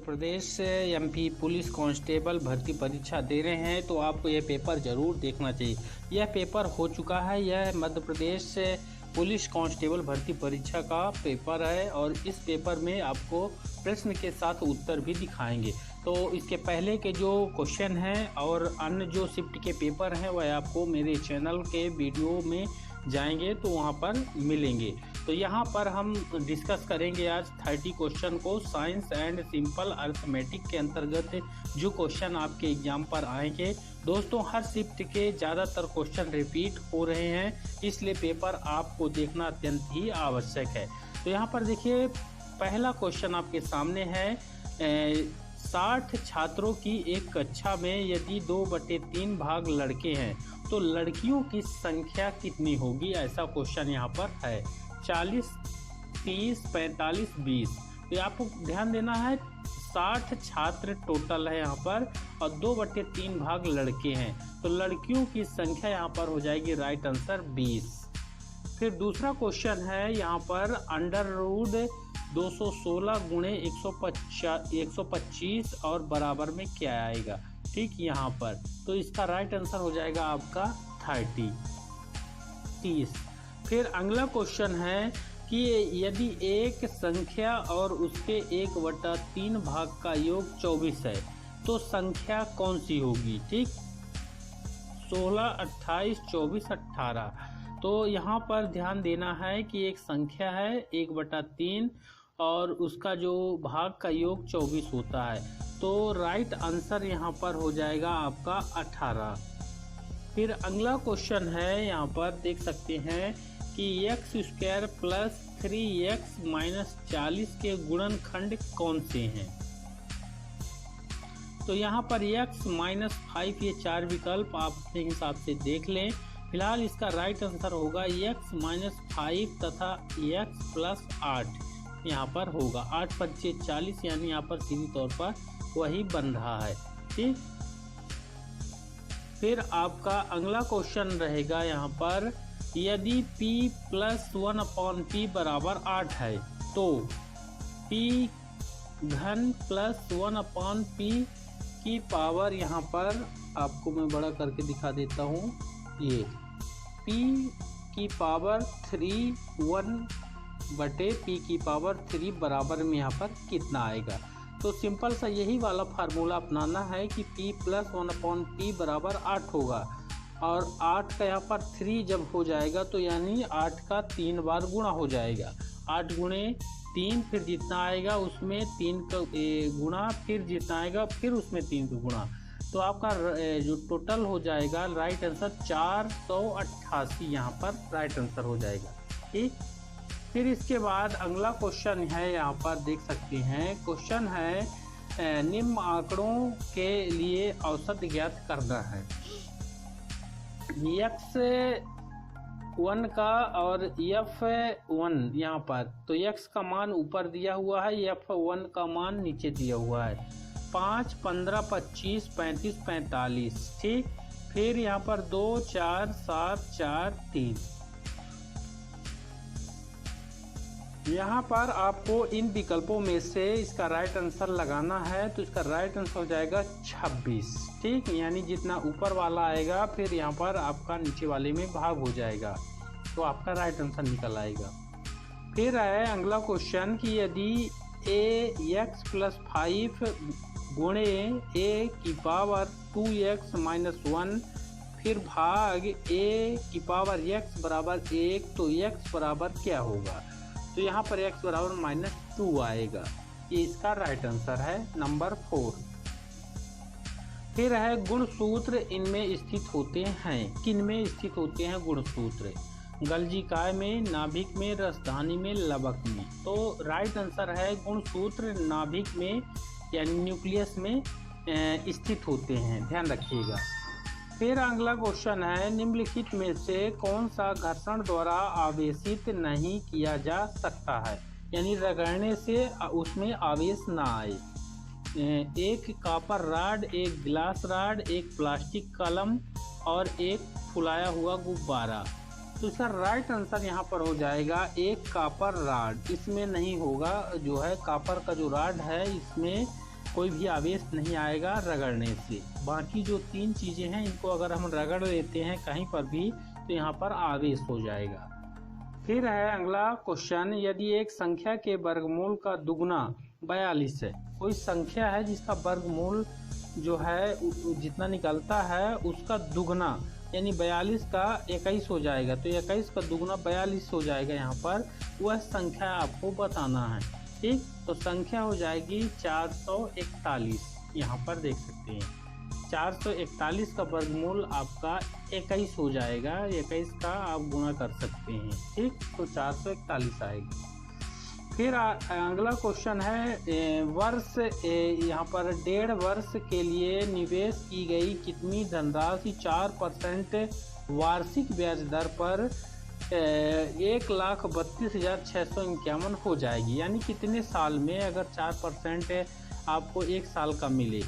प्रदेश से MP police constable भर्ती परीक्षा दे रहे हैं तो आपको यह पेपर ज़रूर देखना चाहिए। यह पेपर हो चुका है, यह मध्य प्रदेश से पुलिस कांस्टेबल भर्ती परीक्षा का पेपर है और इस पेपर में आपको प्रश्न के साथ उत्तर भी दिखाएंगे। तो इसके पहले के जो क्वेश्चन हैं और अन्य जो शिफ्ट के पेपर हैं वह आपको मेरे चैनल के वीडियो में जाएंगे तो वहां पर मिलेंगे। तो यहाँ पर हम डिस्कस करेंगे आज 30 क्वेश्चन को साइंस एंड सिंपल अर्थमेटिक के अंतर्गत जो क्वेश्चन आपके एग्जाम पर आएंगे। दोस्तों, हर शिफ्ट के ज़्यादातर क्वेश्चन रिपीट हो रहे हैं, इसलिए पेपर आपको देखना अत्यंत ही आवश्यक है। तो यहाँ पर देखिए, पहला क्वेश्चन आपके सामने है 60 छात्रों की एक कक्षा में यदि 2/3 भाग लड़के हैं तो लड़कियों की संख्या कितनी होगी, ऐसा क्वेश्चन यहाँ पर है। 40, 30, 45, 20। तो आपको ध्यान देना है 60 छात्र टोटल है यहाँ पर और 2/3 भाग लड़के हैं, तो लड़कियों की संख्या यहाँ पर हो जाएगी राइट आंसर 20। फिर दूसरा क्वेश्चन है यहाँ पर अंडर रूट 216 गुणे 125 और बराबर में क्या आएगा, ठीक यहाँ पर। तो इसका राइट आंसर हो जाएगा आपका 30। फिर अगला क्वेश्चन है कि यदि एक संख्या और उसके 1/3 भाग का योग 24 है तो संख्या कौन सी होगी, ठीक। 16, 28, 24, 18। तो यहाँ पर ध्यान देना है कि एक संख्या है 1/3 और उसका जो भाग का योग 24 होता है, तो राइट आंसर यहाँ पर हो जाएगा आपका 18। फिर अगला क्वेश्चन है, यहाँ पर देख सकते हैं कि x² + 3x - 40 के गुणनखंड कौन से हैं। तो यहाँ पर x - 5 ये 4 विकल्प आप अपने हिसाब से देख लें। फिलहाल इसका राइट आंसर होगा x - 5 तथा x + 8 यहाँ पर होगा। 8 × 5 = 40, यानी यहाँ पर सीधी तौर पर वही बन रहा है, ठीक। फिर आपका अगला क्वेश्चन रहेगा यहाँ पर यदि p + 1/p = 8 है तो p³ + 1/p की पावर, यहाँ पर आपको मैं बड़ा करके दिखा देता हूँ, ये p³ 1/p³ बराबर में यहाँ पर कितना आएगा। तो सिंपल सा यही वाला फार्मूला अपनाना है कि p + 1/p = 8 होगा और 8 का यहाँ पर 3 जब हो जाएगा तो यानी 8 का 3 बार गुणा हो जाएगा। 8 × 3 फिर जितना आएगा उसमें 3 का गुणा, फिर जितना आएगा फिर उसमें 3 का गुणा, तो आपका जो टोटल हो जाएगा राइट आंसर 488 यहाँ पर राइट आंसर हो जाएगा, ठीक। फिर इसके बाद अगला क्वेश्चन है, यहाँ पर देख सकते हैं क्वेश्चन है निम्न आंकड़ों के लिए औसत ज्ञात करना है। x1 का और f1 यहाँ पर, तो x का मान ऊपर दिया हुआ है, f1 का मान नीचे दिया हुआ है। 5, 15, 25, 35, 45, ठीक। फिर यहाँ पर 2, 4, 7, 4, 3। यहाँ पर आपको इन विकल्पों में से इसका राइट आंसर लगाना है, तो इसका राइट आंसर हो जाएगा 26, ठीक। यानी जितना ऊपर वाला आएगा फिर यहाँ पर आपका नीचे वाले में भाग हो जाएगा, तो आपका राइट आंसर निकल आएगा। फिर है अगला क्वेश्चन कि यदि ax + 5 गुणे a² 2x - 1 फिर भाग a² = 1 तो x बराबर क्या होगा। तो यहाँ पर x = -2 आएगा, ये इसका राइट आंसर है नंबर 4। फिर है गुणसूत्र इनमें स्थित होते हैं, किन में स्थित होते हैं गुणसूत्र। गलजिकाय में, नाभिक में, रसधानी में, लवक में। तो राइट आंसर है गुणसूत्र नाभिक में यानी न्यूक्लियस में स्थित होते हैं, ध्यान रखिएगा। फिर अगला क्वेश्चन है निम्नलिखित में से कौन सा घर्षण द्वारा आवेशित नहीं किया जा सकता है, यानी रगड़ने से उसमें आवेश ना आए। एक कॉपर रॉड, एक ग्लास रॉड, एक प्लास्टिक कलम और एक फुलाया हुआ गुब्बारा। तो इसका राइट आंसर यहाँ पर हो जाएगा एक कॉपर रॉड। इसमें नहीं होगा, जो है कॉपर का जो रॉड है इसमें कोई भी आवेश नहीं आएगा रगड़ने से। बाकी जो 3 चीज़ें हैं इनको अगर हम रगड़ लेते हैं कहीं पर भी तो यहाँ पर आवेश हो जाएगा। फिर है अगला क्वेश्चन, यदि एक संख्या के वर्गमूल का दुगना 42 है, कोई संख्या है जिसका वर्गमूल जो है जितना निकलता है उसका दुगना यानी 42 का 21 हो जाएगा, तो 21 का दुगना 42 हो जाएगा। यहाँ पर वह संख्या आपको बताना है। ठीक, तो संख्या हो जाएगी 441। यहाँ पर देख सकते हैं 441 का वर्गमूल आपका 21 हो जाएगा। 21 का आप गुणा कर सकते हैं। ठीक, तो 441 आएगा। फिर अगला क्वेश्चन है वर्ष यहाँ पर 1.5 वर्ष के लिए निवेश की गई कितनी धनराशि 4% वार्षिक ब्याज दर पर 1,32,651 हो जाएगी। यानी कितने साल में अगर 4% आपको 1 साल का मिले।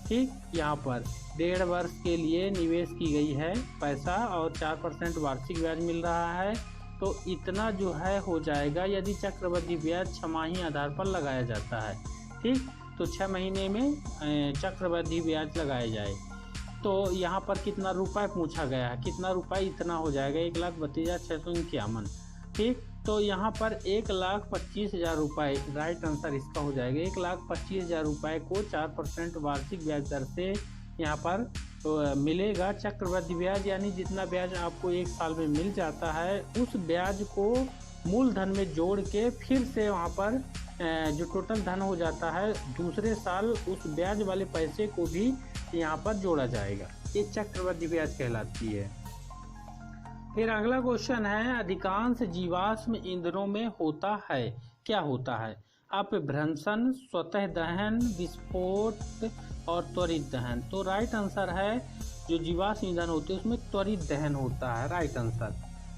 ठीक, यहाँ पर 1.5 वर्ष के लिए निवेश की गई है पैसा और 4% वार्षिक ब्याज मिल रहा है, तो इतना जो है हो जाएगा यदि चक्रवृद्धि ब्याज छमाही आधार पर लगाया जाता है। ठीक, तो 6 महीने में चक्रवृद्धि ब्याज लगाया जाए तो यहाँ पर कितना रुपए पूछा गया है, कितना रुपए, इतना हो जाएगा 1,32,651। ठीक, तो यहाँ पर 1,25,000 रुपये राइट आंसर इसका हो जाएगा। 1,25,000 रुपये को 4% वार्षिक ब्याज दर से यहाँ पर तो मिलेगा चक्रवृद्धि ब्याज, यानी जितना ब्याज आपको 1 साल में मिल जाता है उस ब्याज को मूलधन में जोड़ के फिर से वहाँ पर जो टोटल धन हो जाता है दूसरे साल उस ब्याज वाले पैसे को भी यहाँ पर जोड़ा जाएगा। ये चक्रवृद्धि ब्याज कहलाती है। फिर अगला क्वेश्चन है अधिकांश जीवाश्म ईंधनों में होता है, क्या होता है? अपभ्रंशन, स्वतः दहन, विस्फोट और त्वरित दहन। तो राइट आंसर है जो जीवाश्म ईंधन होते हैं उसमें त्वरित दहन होता है, राइट आंसर।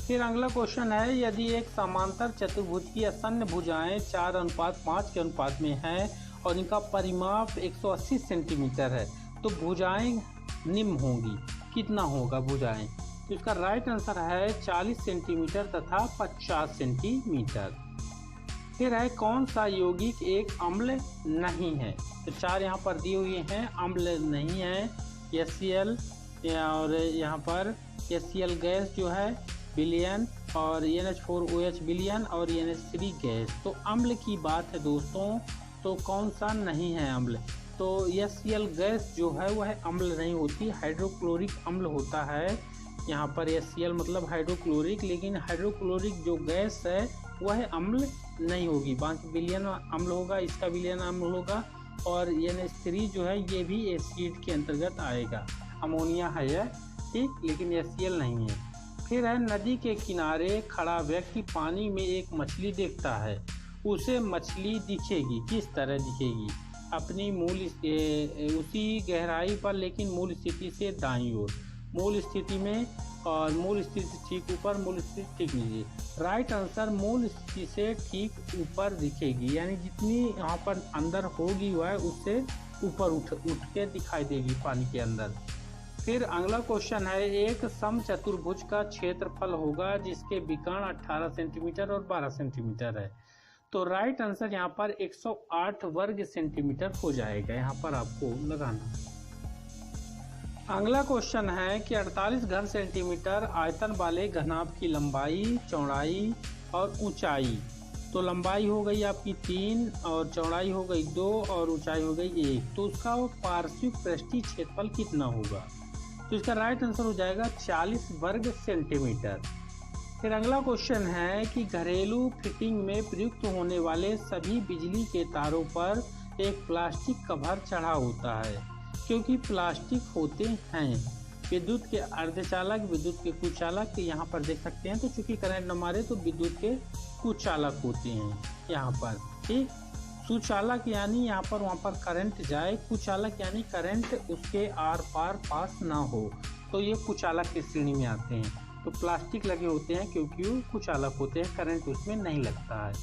फिर अगला क्वेश्चन है यदि एक समांतर चतुर्भुज की आसन्न भुजाएं 4:5 के अनुपात में है और इनका परिमाप 180 सेंटीमीटर है तो भुजाएं निम्न होंगी, कितना होगा भुजाएं? तो इसका राइट आंसर है 40 सेंटीमीटर तथा 50 सेंटीमीटर। फिर है कौन सा यौगिक एक अम्ल नहीं है? तो 4 यहाँ पर दिए हुए हैं, अम्ल नहीं है HCl और यहाँ पर HCl गैस जो है विलयन और NH4OH विलयन और NH3 गैस। तो अम्ल की बात है दोस्तों, तो कौन सा नहीं है अम्ल? तो HCl गैस जो है वह अम्ल नहीं होती, हाइड्रोक्लोरिक अम्ल होता है। यहाँ पर HCl मतलब हाइड्रोक्लोरिक, लेकिन हाइड्रोक्लोरिक जो गैस है वह अम्ल नहीं होगी। बाकी विलयन अम्ल होगा, इसका विलयन अम्ल होगा और NH3 जो है ये भी एसिड के अंतर्गत आएगा, अमोनिया है यह, ठीक, लेकिन HCl नहीं है। फिर है नदी के किनारे खड़ा व्यक्ति पानी में एक मछली देखता है, उसे मछली दिखेगी, किस तरह दिखेगी? अपनी मूल उसी गहराई पर लेकिन मूल स्थिति से दाईं ओर, मूल स्थिति में और मूल स्थिति ठीक ऊपर, मूल स्थिति ठीक नीचे। राइट आंसर मूल स्थिति से ठीक ऊपर दिखेगी, यानी जितनी यहाँ पर अंदर होगी वह उससे ऊपर उठ के दिखाई देगी पानी के अंदर। फिर अगला क्वेश्चन है एक समचतुर्भुज का क्षेत्रफल होगा जिसके विकर्ण 18 सेंटीमीटर और 12 सेंटीमीटर है। तो राइट आंसर यहाँ पर 108 वर्ग सेंटीमीटर हो जाएगा, यहाँ पर आपको लगाना। अगला क्वेश्चन है कि 48 घन सेंटीमीटर आयतन वाले घनाभ की लंबाई, चौड़ाई और ऊंचाई। तो लंबाई हो गई आपकी 3 और चौड़ाई हो गई 2 और ऊंचाई हो गई 1, तो उसका पार्श्विक पृष्ठीय क्षेत्रफल कितना होगा? तो इसका राइट आंसर हो जाएगा 40 वर्ग सेंटीमीटर। फिर अगला क्वेश्चन है कि घरेलू फिटिंग में प्रयुक्त होने वाले सभी बिजली के तारों पर एक प्लास्टिक कवर चढ़ा होता है, क्योंकि प्लास्टिक होते हैं विद्युत के अर्धचालक, विद्युत के कुचालक। यहाँ पर देख सकते हैं, तो चूंकि करंट न मारे तो विद्युत के कुचालक होते हैं यहाँ पर, ठीक। सुचालक यानी यहाँ पर वहाँ पर करंट जाए, कुचालक यानी करंट उसके आर पार पास ना हो, तो ये कुचालक की श्रेणी में आते हैं। तो प्लास्टिक लगे होते हैं क्योंकि वो कुचालक होते हैं, करंट उसमें नहीं लगता है।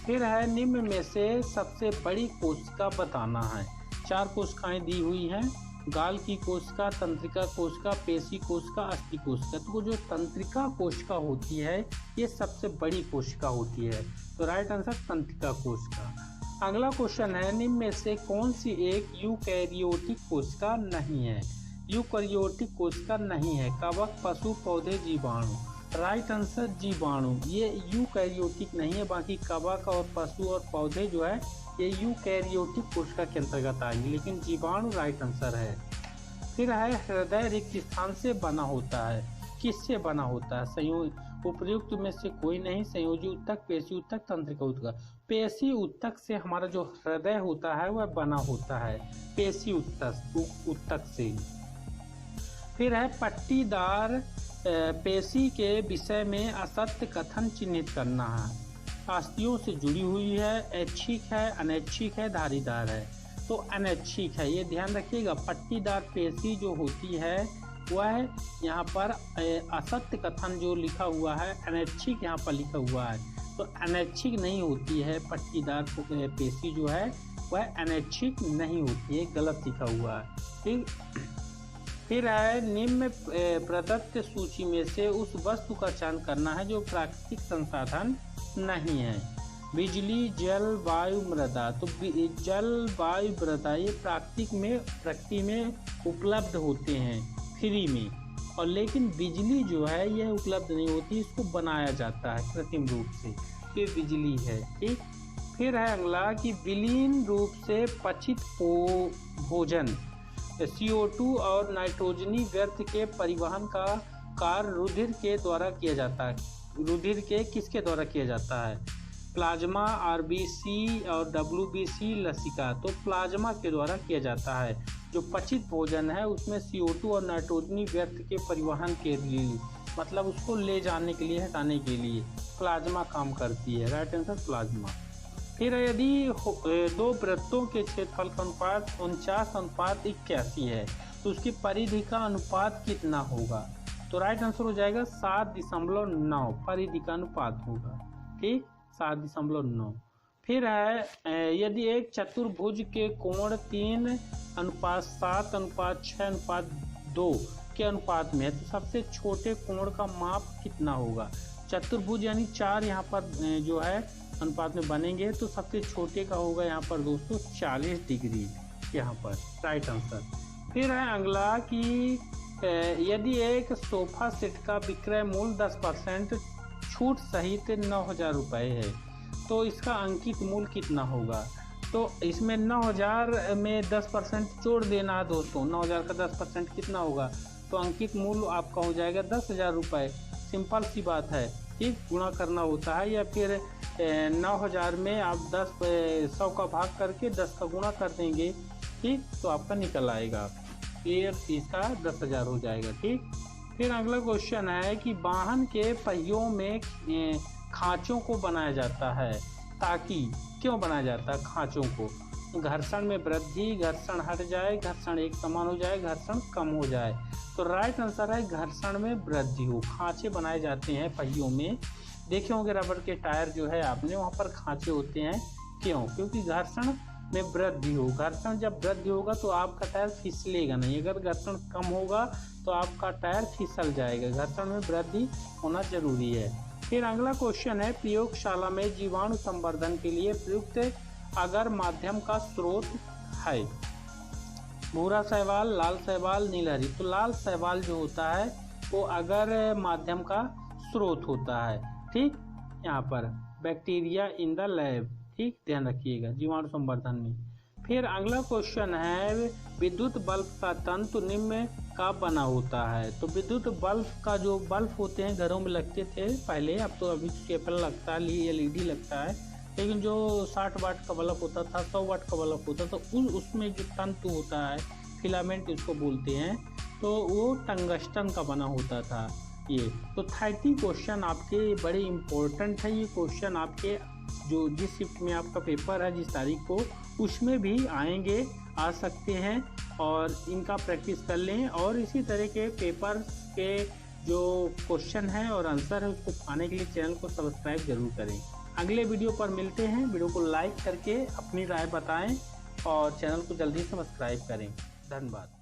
फिर है निम्न में से सबसे बड़ी कोशिका बताना है। 4 कोशिकाएं दी हुई हैं, गाल की कोशिका, तंत्रिका कोशिका, पेशी कोशिका, अस्थि कोशिका। तो जो तंत्रिका कोशिका होती है ये सबसे बड़ी कोशिका होती है, तो राइट आंसर तंत्रिका कोशिका। अगला क्वेश्चन है, निम्न में से कौन सी एक यूकैरियोटिक कोशिका नहीं है? यूकैरियोटिक कोशिका नहीं है, कवक, पशु, पौधे, जीवाणु। राइट आंसर जीवाणु। ये यूकैरियोटिक नहीं है, बाकी कवक और पशु और पौधे जो है ये यूकैरियोटिक कोशिका के अंतर्गत आएगी, लेकिन जीवाणु राइट आंसर है। फिर है, हृदय रिक्त स्थान से बना होता है, किससे बना होता है? संयोग उपर्युक्त में से कोई नहीं, संयोजी ऊतक, पेशी ऊतक, तंत्रिका ऊतक। पेशी ऊतक से हमारा जो हृदय होता है वह बना होता है, पेशी ऊतक से। फिर है, पट्टीदार पेशी के विषय में असत्य कथन चिन्हित करना है। अस्थियों से जुड़ी हुई है, ऐच्छिक है, अनैच्छिक है, धारीदार है। तो अनैच्छिक है, ये ध्यान रखिएगा। पट्टीदार पेशी जो होती है वह यहाँ पर असत्य कथन जो लिखा हुआ है, अनैच्छिक यहाँ पर लिखा हुआ है, तो अनैच्छिक नहीं होती है। पट्टीदार पेशी जो है वह अनैच्छिक नहीं होती है, गलत लिखा हुआ है। ठीक। फिर है, निम्न प्रदत्त सूची में से उस वस्तु का चयन करना है जो प्राकृतिक संसाधन नहीं है। बिजली, जल, वायु, मृदा। तो जल, वायु, मृदा ये प्रकृति में उपलब्ध होते हैं फ्री में, और लेकिन बिजली जो है यह उपलब्ध नहीं होती, इसको बनाया जाता है कृत्रिम रूप से, ये बिजली है। ठीक। फिर है अगला कि विलीन रूप से पचित भोजन CO2 और नाइट्रोजनी व्यर्थ के परिवहन का कार्य रुधिर के द्वारा किया जाता है। रुधिर के किसके द्वारा किया जाता है? प्लाज्मा, RBC और WBC लसिका। तो प्लाज्मा के द्वारा किया जाता है। जो पचित भोजन है उसमें CO2 और नाइट्रोजनी व्यर्थ के परिवहन के लिए, मतलब उसको ले जाने के लिए, हटाने के लिए प्लाज्मा काम करती है। Right answer plasma. फिर यदि दो वृत्तों के क्षेत्रफल का अनुपात 49:81 है तो उसकी परिधि का अनुपात कितना होगा? तो राइट आंसर हो जाएगा 7.9 परिधि का अनुपात होगा। ठीक, 7.9। फिर है, यदि एक चतुर्भुज के कोण 3:7:6:2 के अनुपात में है तो सबसे छोटे कोण का माप कितना होगा? चतुर्भुज यानी 4 यहाँ पर जो है अनुपात में बनेंगे, तो सबसे छोटे का होगा यहाँ पर दोस्तों 40 डिग्री यहाँ पर। Right answer. फिर है अगला कि यदि एक सोफा सेट का विक्रय मूल्य 10% छूट सहित 9,000 रुपये है तो इसका अंकित मूल्य कितना होगा? तो इसमें 9,000 में 10% जोड़ देना है दोस्तों। 9,000 का 10% कितना होगा? तो अंकित मूल्य आपका हो जाएगा 10,000 रुपये। सिंपल सी बात है। ठीक, गुणा करना होता है, या फिर 9,000 में आप 100 का भाग करके 10 का गुणा कर देंगे। ठीक, तो आपका निकल आएगा, ये इसका 10,000 हो जाएगा। ठीक। फिर अगला क्वेश्चन है कि वाहन के पहियों में खांचों को बनाया जाता है ताकि, क्यों बनाया जाता है खांचों को? घर्षण में वृद्धि, घर्षण हट जाए, घर्षण एक समान हो जाए, घर्षण कम हो जाए। तो राइट आंसर है घर्षण में वृद्धि हो। खांचे बनाए जाते हैं पहियों में। देखे होंगे रबड़ के टायर जो है आपने, वहाँ पर खांचे होते हैं। क्यों? क्योंकि घर्षण में वृद्धि हो। घर्षण जब वृद्धि होगा तो आपका टायर फिसलेगा नहीं। अगर घर्षण कम होगा तो आपका टायर फिसल जाएगा। घर्षण में वृद्धि होना जरूरी है। फिर अगला क्वेश्चन है, प्रयोगशाला में जीवाणु संवर्धन के लिए प्रयुक्त अगर माध्यम का स्रोत है? भूरा शैवाल, लाल शैवाल, नीलहरी। तो लाल शैवाल जो होता है वो अगर माध्यम का स्रोत होता है। ठीक, यहाँ पर बैक्टीरिया इन द लैब। ठीक, ध्यान रखिएगा जीवाणु संवर्धन में। फिर अगला क्वेश्चन है, विद्युत बल्ब का तंतु निम्न का बना होता है? तो विद्युत बल्ब का जो बल्ब होते हैं घरों में लगते थे पहले, अब तो अभी केबल लगता है, LED लगता है, लेकिन जो 60 वाट का बल्ब होता था, 100 वाट का बल्ब होता था, उसमें जो तंतु होता है, फिलामेंट इसको बोलते हैं, तो वो टंगस्टन का बना होता था ये। तो 30 क्वेश्चन आपके बड़े इम्पोर्टेंट है। ये क्वेश्चन आपके जो जिस शिफ्ट में आपका पेपर है, जिस तारीख को, उसमें भी आएंगे, आ सकते हैं, और इनका प्रैक्टिस कर लें। और इसी तरह के पेपर के जो क्वेश्चन है और आंसर है उसको पाने के लिए चैनल को सब्सक्राइब जरूर करें। अगले वीडियो पर मिलते हैं। वीडियो को लाइक करके अपनी राय बताएं और चैनल को जल्दी सब्सक्राइब करें। धन्यवाद।